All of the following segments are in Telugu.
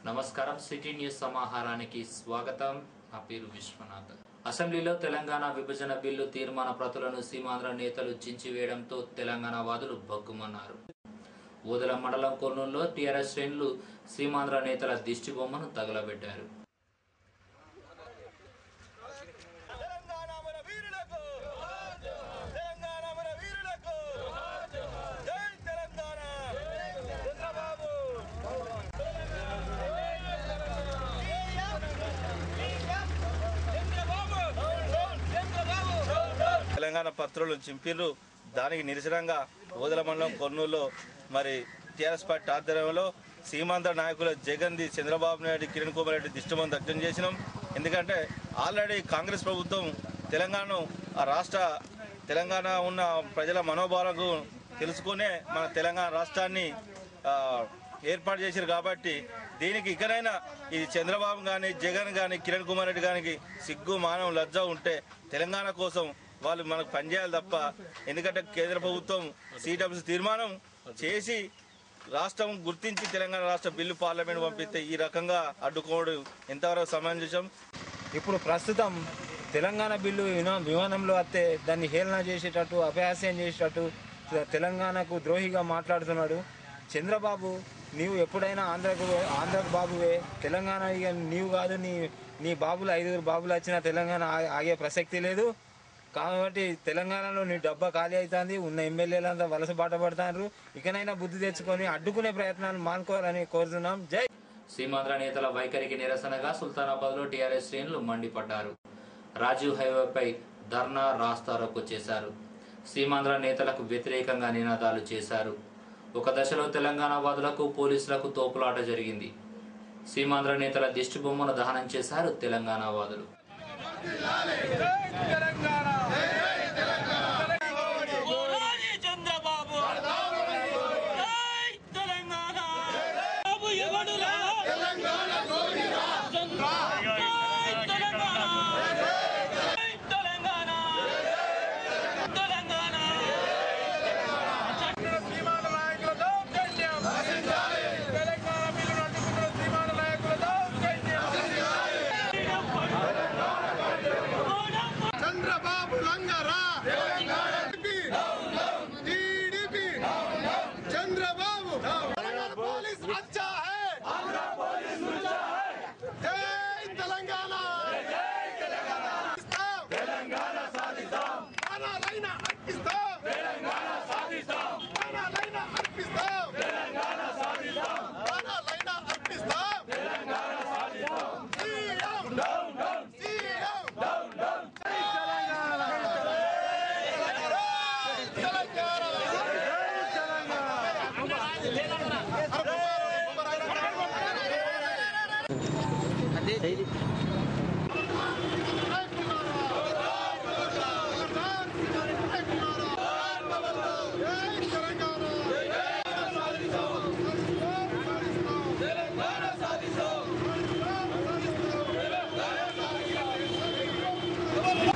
నమస్కారం సిటీ న్యూస్ సమాహారానికి స్వాగతం. నా పేరు విశ్వనాథ్. అసెంబ్లీలో తెలంగాణ విభజన బిల్లు తీర్మాన ప్రతులను సీమాంధ్ర నేతలు చించివేయడంతో తెలంగాణ వాదులు బగ్గుమన్నారు. ఓదెల మండలం కొన్నూరులో టీఆర్ఎస్ శ్రేణులు సీమాంధ్ర నేతల దిష్టి బొమ్మను తగలబెట్టారు. తెలంగాణ పత్రులు చింపిర్రు. దానికి నిరసనంగా ఓదెల మండలం కొన్నూరులో మరి టీఆర్ఎస్ పార్టీ ఆధ్వర్యంలో సీమాంధ్ర నాయకుల జగన్ ది చంద్రబాబు నాయుడు కిరణ్ కుమార్ రెడ్డి దిష్టిబొమ్మ దగ్ధం చేసినాం. ఎందుకంటే ఆల్రెడీ కాంగ్రెస్ ప్రభుత్వం తెలంగాణ ఉన్న ప్రజల మనోభావాలకు తెలుసుకునే మన తెలంగాణ రాష్ట్రాన్ని ఏర్పాటు చేశారు. కాబట్టి దీనికి ఇకనైనా ఇది చంద్రబాబు కానీ జగన్ కానీ కిరణ్ కుమార్ రెడ్డి కానీ సిగ్గు మానం లజ్జ ఉంటే తెలంగాణ కోసం వాళ్ళు మనకు పనిచేయాలి తప్ప, ఎందుకంటే కేంద్ర ప్రభుత్వం సిడబ్ల్యూసీ తీర్మానం చేసి రాష్ట్రం గుర్తించి తెలంగాణ రాష్ట్ర బిల్లు పార్లమెంట్ పంపిస్తే ఈ రకంగా అడ్డుకోవడం ఎంతవరకు సమంజసం? ఇప్పుడు ప్రస్తుతం తెలంగాణ బిల్లు విమానంలో వస్తే దాన్ని హేళన చేసేటట్టు, అపహాస్యం చేసేటట్టు తెలంగాణకు ద్రోహిగా మాట్లాడుతున్నాడు చంద్రబాబు. నీవు ఎప్పుడైనా ఆంధ్రకు బాబువే, తెలంగాణ ఇక నీవు కాదు, నీ బాబులు 5 బాబులు వచ్చినా తెలంగాణ ఆగే ప్రసక్తి లేదు. కాబట్టి తెలంగాణలో నీ డబ్బా ఖాళీ అవుతుంది, ఉన్న ఎమ్మెల్యేలంతా వలస బాట పడుతున్నారు. ఇకనైనా బుద్ధి తెచ్చుకొని అడ్డుకునే ప్రయత్నాలు మానుకోవాలని కోరుతున్నాం. జై సీమాంధ్ర నేతల వైఖరికి నిరసనగా సుల్తానాబాద్ లో టీఆర్ఎస్ శ్రేణులు మండిపడ్డారు. రాజీవ్ హైవేపై ధర్నా రాస్తారోకో చేశారు. సీమాంధ్ర నేతలకు వ్యతిరేకంగా నినాదాలు చేశారు. ఒక దశలో తెలంగాణ వాదులకు పోలీసులకు తోపులాట జరిగింది. సీమాంధ్ర నేతల దిష్టి బొమ్మను దహనం చేశారు తెలంగాణ వాదులు.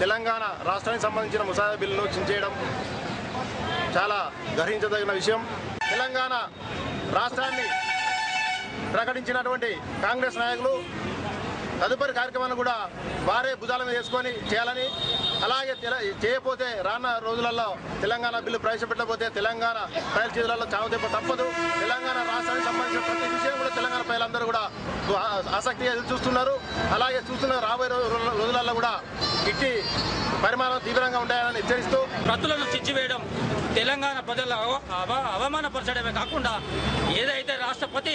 తెలంగాణ రాష్ట్రానికి సంబంధించిన ముసాయిదా బిల్లును చించేయడం చాలా గ్రహించదగిన విషయం. తెలంగాణ రాష్ట్రాన్ని ప్రకటించినటువంటి కాంగ్రెస్ నాయకులు తదుపరి కార్యక్రమాన్ని కూడా వారే భుజాల మీద వేసుకొని చేయాలని, అలాగే చేయకపోతే రానున్న రోజులలో తెలంగాణ బిల్లు ప్రవేశపెట్టకపోతే తెలంగాణ ప్రజల చేతులలో చావుదెబ్బ తప్పదు. తెలంగాణ రాష్ట్రానికి సంబంధించిన ప్రతి విషయం కూడా తెలంగాణ ప్రజలందరూ కూడా ఆసక్తిగా ఎదురు చూస్తున్నారు. అలాగే చూస్తున్న రాబోయే రోజులలో కూడా ఇట్టి పరిమాణం తీవ్రంగా ఉంటాయని హెచ్చరిస్తూ ప్రతులను చించివేయడం తెలంగాణ ప్రజల అవమానపరచడమే కాకుండా ఏదైతే రాష్ట్రపతి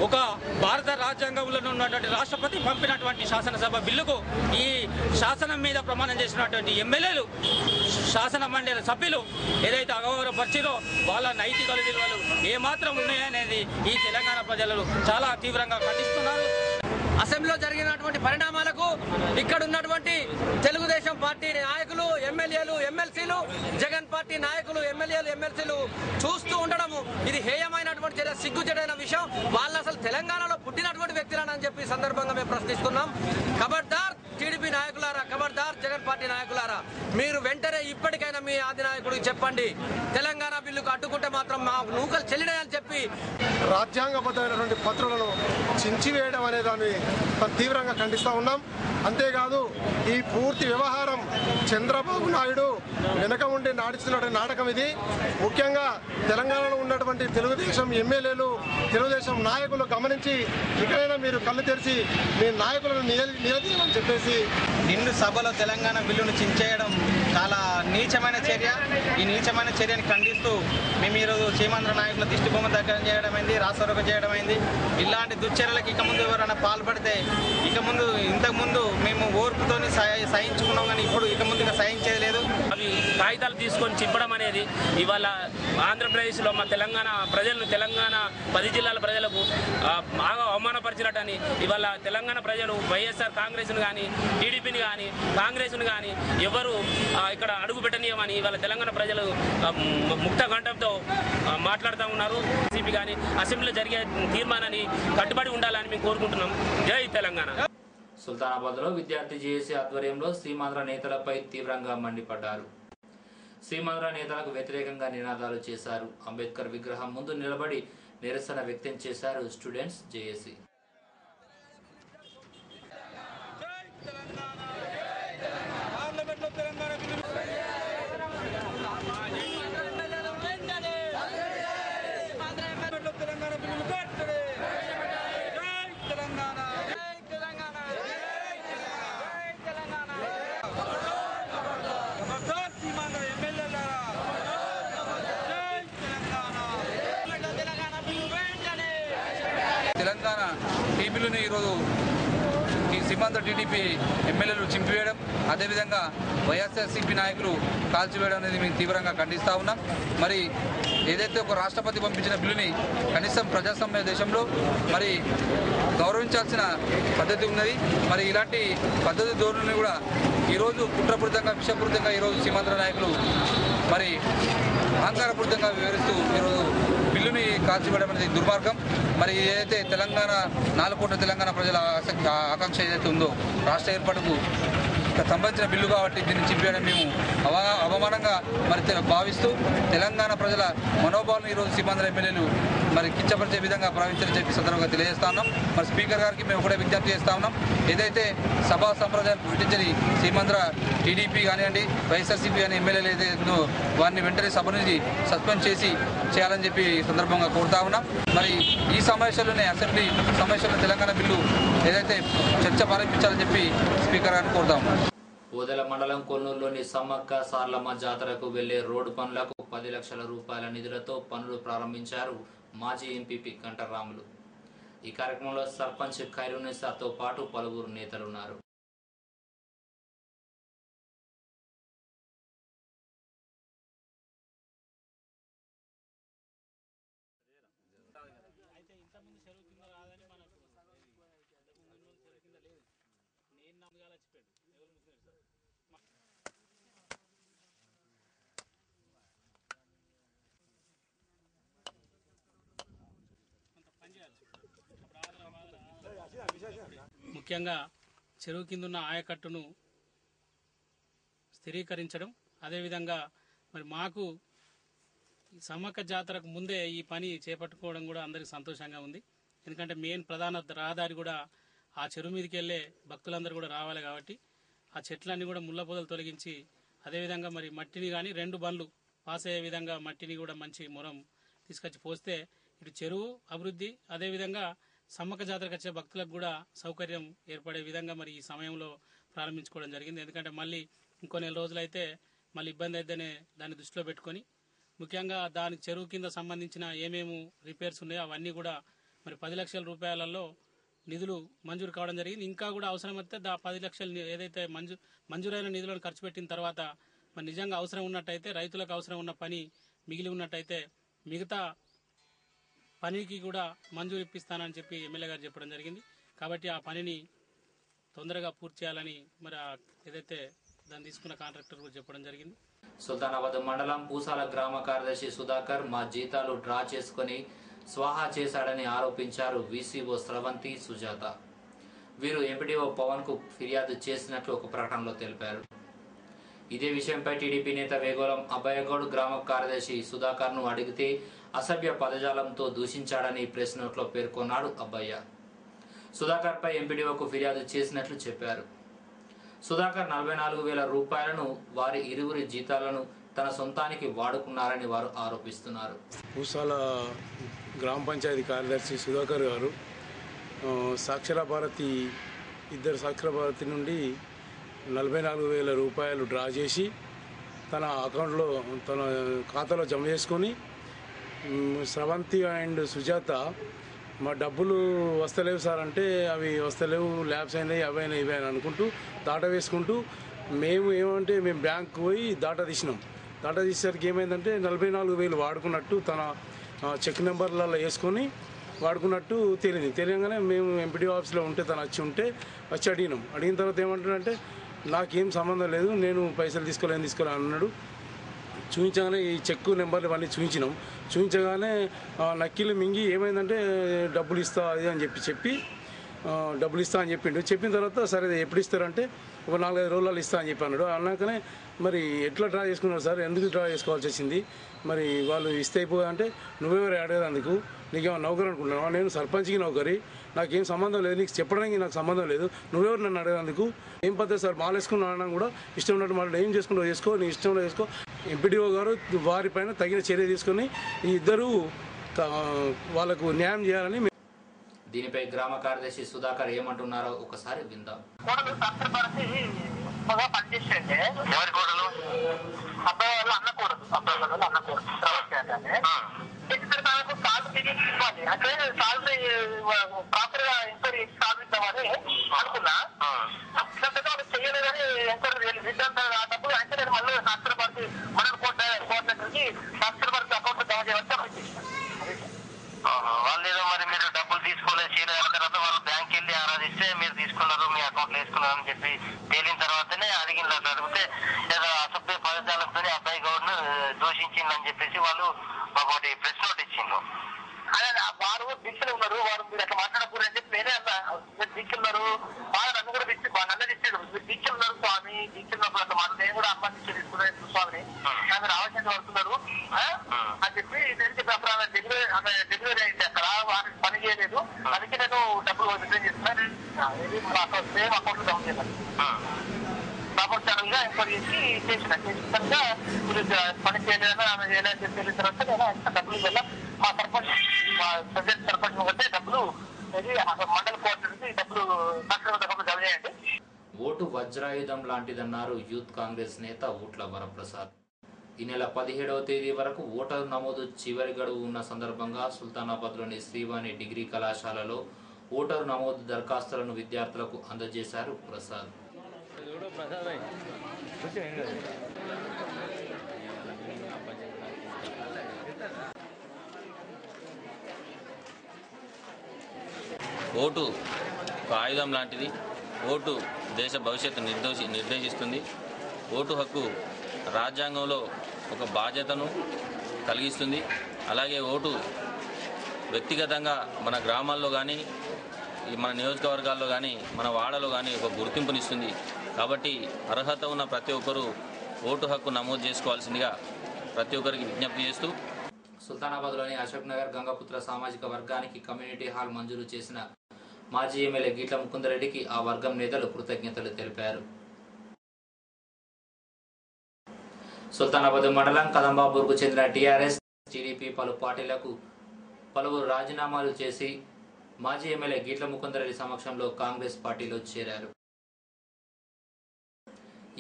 ఒక భారత రాజ్యాంగంలో ఉన్నటువంటి రాష్ట్రపతి పంపినటువంటి శాసనసభ బిల్లుకు ఈ శాసనం మీద ప్రమాణం చేసినటువంటి ఎమ్మెల్యేలు, శాసన మండలి సభ్యులు ఏదైతే అగౌరవపరిచిరో వాళ్ళ నైతిక విలువలు ఏమాత్రం ఉన్నాయనేది ఈ తెలంగాణ ప్రజలు చాలా తీవ్రంగా ఖండిస్తున్నారు. అసెంబ్లీలో జరిగినటువంటి పరిణామాలకు ఇక్కడ ఉన్నటువంటి తెలుగుదేశం పార్టీ నాయకులు, ఎమ్మెల్యేలు, ఎమ్మెల్సీలు, జగన్ పార్టీ నాయకులు, ఎమ్మెల్యేలు, ఎమ్మెల్సీలు చూస్తూ ఉండడము ఇది హేయమైనటువంటి చర్య, సిగ్గుచేటైన విషయం. వాళ్ళు అసలు తెలంగాణలో పుట్టినటువంటి వ్యక్తులని చెప్పి సందర్భంగా మేము ప్రశ్నిస్తున్నాం. ఖబర్దార్ టీడీపీ నాయకులారా, ఖబర్దార్ జగన్ పార్టీ నాయకులారా, మీరు వెంటనే ఇప్పటికైనా మీ అధినాయకుడికి చెప్పండి తెలంగాణ బిల్లుకు అడ్డుకుంటే మాత్రం మా నూకలు చెల్లినాయని చెప్పి రాజ్యాంగబద్ధమైనటువంటి పత్రులను చించివేయడం అనే దాన్ని తీవ్రంగా ఖండిస్తూ ఉన్నాం. అంతేకాదు ఈ పూర్తి వ్యవహారం చంద్రబాబు నాయుడు వెనక ఉండి నాటిస్తున్నటువంటి నాటకం ఇది. ముఖ్యంగా తెలంగాణలో ఉన్నటువంటి తెలుగుదేశం ఎమ్మెల్యేలు, తెలుగుదేశం నాయకులు గమనించి ఇకనైనా మీరు కళ్ళు తెరిచి మీ నాయకులను నిలదీయమని చెప్పేసి నిండు సభలో తెలంగాణ బిల్లును చించేయడం చాలా నీచమైన చర్య. ఈ నీచమైన చర్యని ఖండిస్తూ మేము ఈరోజు సీమాంధ్ర నాయకుల దిష్టి బొమ్మ దగ్గర చేయడమైంది, రాష్ట్రరోగ చేయడమైంది. ఇలాంటి దుశ్చర్యలకు ఇక ముందు ఎవరైనా పాల్పడితే ఇంతకుముందు మేము ఓర్పుతోని సహించుకున్నాం, కానీ ఇప్పుడు ఇక ముందుగా సహించేది లేదు. అవి కాగితాలు తీసుకొని చింపడం అనేది ఇవాళ ఆంధ్రప్రదేశ్లో మా తెలంగాణ ప్రజలను, తెలంగాణ 10 జిల్లాల ప్రజలకు బాగా అవమానపరిచినట్టని ఇవాళ తెలంగాణ ప్రజలు వైఎస్ఆర్ కాంగ్రెస్ను కానీ, టీడీపీని కానీ, కాంగ్రెస్ను కానీ ఎవరు ఇక్కడ అడుగు పెట్టనీయమని ఇవాళ తెలంగాణ ప్రజలు ముక్త కంఠంతో మాట్లాడుతూ ఉన్నారు. సిపి కానీ అసెంబ్లీలో జరిగే తీర్మానాన్ని కట్టుబడి ఉండాలని మేము కోరుకుంటున్నాం. జై తెలంగాణ. సుల్తానాబాద్లో విద్యార్థి జేఏసీ ఆధ్వర్యంలో సీమాంధ్ర నేతలపై తీవ్రంగా మండిపడ్డారు. సీమాంధ్ర నేతలకు వ్యతిరేకంగా నినాదాలు చేశారు. అంబేద్కర్ విగ్రహం ముందు నిలబడి నిరసన వ్యక్తం చేశారు స్టూడెంట్స్ జేఏసీ. తెలంగాణ టీపీలను ఈరోజు సీమాంధ్ర టీడీపీ ఎమ్మెల్యేలు చింపివేయడం, అదేవిధంగా వైఎస్ఆర్సీపీ నాయకులు కాల్చివేయడం అనేది మేము తీవ్రంగా ఖండిస్తూ ఉన్నాం. మరి ఏదైతే ఒక రాష్ట్రపతి పంపించిన బిల్లుని కనీసం ప్రజాస్వామ్య దేశంలో మరి గౌరవించాల్సిన పద్ధతి ఉన్నది. మరి ఇలాంటి పద్ధతి ధోరణిని కూడా ఈరోజు కుట్రపూరితంగా, విషపూరితంగా ఈరోజు సీమాంధ్ర నాయకులు మరి అహంకారపూరితంగా వివరిస్తూ ఈరోజు బిల్లుని కాల్చివేయడం అనేది దుర్మార్గం. మరి ఏదైతే తెలంగాణ 4 కోట్ల తెలంగాణ ప్రజల ఆకాంక్ష ఏదైతే ఉందో రాష్ట్ర ఏర్పాటుకు సంబంధించిన బిల్లు కాబట్టి దీన్ని చింపేయడం మేము అవమానంగా మరి భావిస్తూ తెలంగాణ ప్రజల మనోభావాలను ఈరోజు సీమాంధ్ర ఎమ్మెల్యేలు మరి కించపరిచే విధంగా భావించాలని చెప్పి సందర్భంగా తెలియజేస్తా ఉన్నాం. మరి స్పీకర్ గారికి మేము కూడా విజ్ఞప్తి చేస్తా ఉన్నాం. ఏదైతే సభా సంప్రదాయాలు పాటించని సీమాంధ్ర టీడీపీ కానివ్వండి, వైఎస్ఆర్సీపీ కానీ ఎమ్మెల్యేలు ఏదైతే వారిని వెంటనే సభ నుంచి సస్పెండ్ చేయాలని చెప్పి సందర్భంగా కోరుతా ఉన్నాం. మరి ఈ సమావేశాల్లోనే అసెంబ్లీ సమావేశాల్లో తెలంగాణ బిల్లు ఏదైతే చర్చ ప్రారంభించాలని చెప్పి స్పీకర్ గారిని కోరుతా ఉన్నాం. ఓదెల మండలం కొన్నూరులోని సమ్మక్క సార్లమ్మ జాతరకు వెళ్లే రోడ్డు పనులకు 10 లక్షల రూపాయల నిధులతో పనులు ప్రారంభించారు మాజీ ఎంపీపీ కంటరాములు. ఈ కార్యక్రమంలో సర్పంచ్ ఖైరునిసాతో పాటు పలువురు నేతలున్నారు. ముఖ్యంగా చెరువు కింద ఉన్న ఆయకట్టును స్థిరీకరించడం, అదేవిధంగా మరి మాకు సమ్మక్క జాతరకు ముందే ఈ పని చేపట్టుకోవడం కూడా అందరికి సంతోషంగా ఉంది. ఎందుకంటే మెయిన్ ప్రధాన రహదారి కూడా ఆ చెరువు మీదకి వెళ్ళే భక్తులందరూ కూడా రావాలి కాబట్టి ఆ చెట్లన్నీ కూడా ముళ్ళ పొదలు తొలగించి, అదేవిధంగా మరి మట్టిని కానీ 2 బండ్లు పాస్ అయ్యే విధంగా మట్టిని కూడా మంచి మొరం తీసుకొచ్చి పోస్తే ఇటు చెరువు అభివృద్ధి, అదేవిధంగా సమ్మక్క జాతరకు వచ్చే భక్తులకు కూడా సౌకర్యం ఏర్పడే విధంగా మరి ఈ సమయంలో ప్రారంభించుకోవడం జరిగింది. ఎందుకంటే మళ్ళీ ఇంకో 4 రోజులైతే మళ్ళీ ఇబ్బంది అయితేనే దాన్ని దృష్టిలో పెట్టుకొని ముఖ్యంగా దానికి చెరువు కింద సంబంధించిన ఏమేమి రిపేర్స్ ఉన్నాయో అవన్నీ కూడా మరి 10 లక్షల రూపాయలలో నిధులు మంజూరు కావడం జరిగింది. ఇంకా కూడా అవసరమైతే 10 లక్షలు ఏదైతే మంజూరైన నిధులను ఖర్చు పెట్టిన తర్వాత మరి నిజంగా అవసరం ఉన్నట్టయితే, రైతులకు అవసరం ఉన్న పని మిగిలి ఉన్నట్టయితే మిగతా పనికి కూడా మంజూరు ఇప్పిస్తానని చెప్పి ఎమ్మెల్యే గారు చెప్పడం జరిగింది. కాబట్టి ఆ పనిని తొందరగా పూర్తి చేయాలని మరి ఏదైతే దాన్ని తీసుకున్న కాంట్రాక్టర్ కూడా చెప్పడం జరిగింది. సుల్తానాబాద్ మండలం పూసాల గ్రామ కార్యదర్శి సుధాకర్ మా జీతాలు డ్రా చేసుకుని స్వాహా చేశాడని ఆరోపించారు వీసీఓ స్రవంతి సుజాత. వీరు ఎంపీడీఓ పవన్ కు ఫిర్యాదు చేసినట్లు ఒక ప్రకటనలో తెలిపారు. ఇదే విషయంపై టీడీపీ నేత వేగోలం అబ్బయ్యగౌడ్ గ్రామ కార్యదర్శి సుధాకర్ను అడిగితే అసభ్య పదజాలంతో దూషించాడని ప్రెస్ నోట్లో పేర్కొన్నాడు అబ్బయ్య. సుధాకర్పై ఎంపీడీఓకు ఫిర్యాదు చేసినట్లు చెప్పారు. సుధాకర్ 44,000 రూపాయలను వారి ఇరువురి జీతాలను తన సొంతానికి వాడుకున్నారని వారు ఆరోపిస్తున్నారు. పూసాల గ్రామ పంచాయతీ కార్యదర్శి సుధాకర్ గారు సాక్షర భారతి నుండి 44,000 రూపాయలు డ్రా చేసి తన అకౌంట్లో తన ఖాతాలో జమ చేసుకొని స్రవంతి అండ్ సుజాత మా డబ్బులు వస్తలేవు సార్ అంటే అవి వస్తలేవు, ల్యాబ్స్ అయినాయి, అవైనా ఇవైనా అనుకుంటూ దాటా వేసుకుంటూ మేము బ్యాంకు పోయి దాటా తీసినాం. దాటా తీసేసరికి ఏమైందంటే 44,000 వాడుకున్నట్టు తన చెక్ నెంబర్లలో వేసుకొని వాడుకున్నట్టు తెలియగానే మేము ఎంపీడీ ఆఫీస్లో ఉంటే తను వచ్చి అడిగిన తర్వాత ఏమంటాడంటే నాకేం సంబంధం లేదు, నేను పైసలు తీసుకోలే అన్నాడు. చూపించగానే ఈ చెక్కు నెంబర్లు ఇవన్నీ చూపించగానే నక్కిలు మింగి ఏమైందంటే డబ్బులు ఇస్తా అది అని చెప్పి డబ్బులు ఇస్తా అని చెప్పిండు. చెప్పిన తర్వాత సరే ఎప్పుడు ఇస్తారంటే ఒక 4-5 రోజులలో ఇస్తా అని చెప్పి అన్నాడు. అన్నాకనే మరి ఎట్లా డ్రా చేసుకున్నారు సార్, ఎందుకు డ్రా చేసుకోవాల్సి వచ్చింది, మరి వాళ్ళు ఇస్తే అయిపోయి అంటే నువ్వెవరు అడిగేందుకు, నీకేమో నౌకరు అనుకుంటున్నావా, నేను సర్పంచ్కి నౌకరి, నాకేం సంబంధం లేదు, నీకు చెప్పడానికి నాకు సంబంధం లేదు, నువ్వెవరు నన్ను అడిగేందుకు, ఏం పద్ధతి సార్ మాలేసుకున్నా అన్నా కూడా ఇష్టం ఉన్నట్టు మళ్ళీ ఏం చేసుకుంటావు చేసుకో, నీ ఇష్టంలో చేసుకో. ఎంపీడీఓ గారు వారిపైన తగిన చర్య తీసుకొని ఈ ఇద్దరు వాళ్ళకు న్యాయం చేయాలని. దీనిపై గ్రామ కార్యదర్శి సుధాకర్ ఏమంటున్నారో ఒకసారి విందాం. పనిచేసేయండి ఎవరి కోడలు అబ్బాయి వాళ్ళు అన్నకూడదు, అబ్బాయి వాళ్ళు అన్నకూడదు కాలు తిరిగి ఇవ్వాలి అంటే సాలరీ ప్రాపర్ గా ఎంక్వైరీ సాధిద్దామని అనుకున్నా. వాళ్ళు చేయలేదని ఎంక్వైరీ రిటర్న్ ఆ డబ్బులు అంటే నేను మళ్ళీ శాస్త్ర భారతి మండల కోర్టు దగ్గరికి శాస్త్ర భారతి అకౌంట్ జమ చేయవచ్చు. వాళ్ళు ఏదో మరి మీరు డబ్బులు తీసుకోలేదు చేయలేదు తర్వాత వాళ్ళు బ్యాంక్ వెళ్ళి ఆరాధిస్తే మీరు తీసుకున్నారు మీ అకౌంట్లో వేసుకున్నారు అని చెప్పి తేలిన తర్వాతనే అడిగినట్లు అడిగితే ఏదో అసభ్య పదజాలంతో అబ్బాయి గౌడ్ను దూషించిందని చెప్పేసి వాళ్ళు ఒకటి ప్రెస్ నోట్ ఇచ్చిండ్రు. అదే వారు దీక్షలు ఉన్నారు, వారు మీరు అట్లా మాట్లాడకూడదు అని చెప్పి నేనే అన్నా. మీరు దీక్షలున్నారు బాగా నన్ను కూడా నన్ను ఇచ్చాడు, మీరు దీక్షలు ఉన్నారు స్వామి, దీక్షలు అట్లా మాట నేను కూడా అమ్మ దీక్ష తీసుకున్నాను స్వామిని, మీరు ఆలోచన పడుతున్నారు అని చెప్పి అప్పుడు ఆమె డెలివరీ అయింది అక్కడ, వారికి పని చేయలేదు, అందుకే నేను డబ్బులు రిటర్న్ చేస్తున్నాను, సేమ్ అకౌంట్ లో జమ చేయాలి. ప్రాపర్ ఛానల్ గా ఎంక్వైరీ చేసిన కనుక మీరు పని చేయలేదని ఆమె చేయలేదని చెప్పి వెళ్ళిన తర్వాత నేను డబ్బులు వల్ల మా సర్పంచ్ మా ప్రెసిడెంట్ సర్పంచ్ ఒకటే డబ్బులు మండల కోర్టు నుంచి డబ్బులు డబ్బులు జమ చేయండి. ఓటు వజ్రాయుధం లాంటిదన్నారు యూత్ కాంగ్రెస్ నేత ఊట్ల వరప్రసాద్. ఈ నెల 17వ తేదీ వరకు ఓటరు నమోదు చివరి గడువు ఉన్న సందర్భంగా సుల్తానాబాద్లోని శ్రీవాణి డిగ్రీ కళాశాలలో ఓటరు నమోదు దరఖాస్తులను విద్యార్థులకు అందజేశారు ప్రసాద్. ఓటు ఒక ఆయుధం లాంటిది. ఓటు దేశ భవిష్యత్తు నిర్దేశిస్తుంది. ఓటు హక్కు రాజ్యాంగంలో ఒక బాధ్యతను కలిగిస్తుంది. అలాగే ఓటు వ్యక్తిగతంగా మన గ్రామాల్లో కానీ మన నియోజకవర్గాల్లో కానీ మన వాడలో కానీ ఒక గుర్తింపునిస్తుంది. కాబట్టి అర్హత ఉన్న ప్రతి ఒక్కరూ ఓటు హక్కు నమోదు చేసుకోవాల్సిందిగా ప్రతి ఒక్కరికి విజ్ఞప్తి చేస్తూ సుల్తానాబాద్లోని అశోక్ నగర్ గంగపుత్ర సామాజిక వర్గానికి కమ్యూనిటీ హాల్ మంజూరు చేసిన మాజీ ఎమ్మెల్యే గీట్ల ముకుందరెడ్డికి ఆ వర్గం నేతలు కృతజ్ఞతలు తెలిపారు. సుల్తానాబాద్ మండలం కదంబాపూర్కు చెందిన టీఆర్ఎస్ టీడీపీ పలు పార్టీలకు పలువురు రాజీనామాలు చేసి మాజీ ఎమ్మెల్యే గీట్ల ముకుందరెడ్డి సమక్షంలో కాంగ్రెస్ పార్టీలో చేరారు.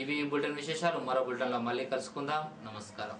ఇవి బులెటిన్ విశేషాలు. మరో బులెటిన్లో మళ్ళీ కలుసుకుందాం. నమస్కారం.